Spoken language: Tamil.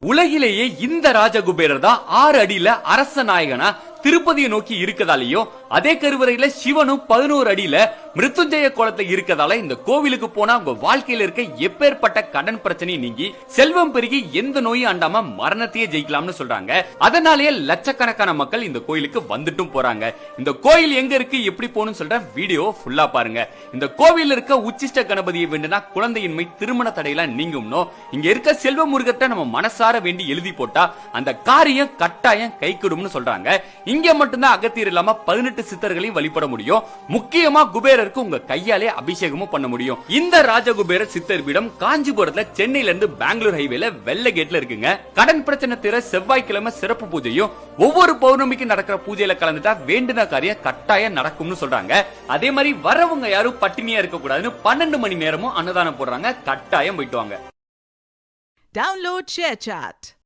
உலகிலேயே இந்த ராஜகுபேரர் தான் 6 அடியில அரச நாயகனா திருப்பதியை நோக்கி இருக்கதாலேயோ அதே கருவறையில சிவனும் 11 அடியில மிருத்துஞ்சய கோலத்துல இருக்கதால இந்த கோவிலுக்கு போனா உங்க வாழ்க்கையில இருக்க எப்பேற்பட்ட கடன் பிரச்சனையும் நீங்கி செல்வம் பெருகி எந்த நோயும் அண்டாம மரணத்தையே ஜெயிக்கலாம்னு சொல்றாங்க. அதனாலேயே லட்சக்கணக்கான மக்கள் இந்த கோயிலுக்கு வந்துட்டும் போறாங்க. இந்த கோயில் எங்க இருக்கு எப்படி போகணும்னு சொல்ற வீடியோ ஃபுல்லா பாருங்க. இந்த கோவில் இருக்க உச்சிஷ்ட கணபதியை வேண்டுனா குழந்தையின்மை திருமண தடையெல்லாம் நீங்கும்னோ இங்க இருக்க செல்வ முருகத்தை நம்ம மனசார வேண்டி எழுதி போட்டா அந்த காரியம் கட்டாயம் கைகூடும்னு சொல்றாங்க. இங்க மட்டும்தான் அகத்தியர் இல்லாம 18 சித்தர்களையும் வழிபட முடியும். முக்கியமா குபேரருக்கு உங்க கையாலே அபிஷேகமும் பண்ண முடியும். இந்த ராஜகுபேர சித்தர் பீடம் காஞ்சிபுரத்துல சென்னையில இருந்து பெங்களூர் ஹைவேல வெள்ள கேட்ல இருக்குங்க. கடன் பிரச்சனை தீர செவ்வாய்க்கிழமை சிறப்பு பூஜையும் ஒவ்வொரு பௌர்ணமிக்கு நடக்கிற பூஜையில கலந்துட்டா வேண்டின காரியம் கட்டாயம் நடக்கும்னு சொல்றாங்க. அதே மாதிரி வரவங்க யாரும் பட்டினியா இருக்க கூடாதுன்னு 12 மணி நேரமும் அன்னதானம் போடுறாங்க. கட்டாயம் போயிட்டு வாங்க. Download ShareChat.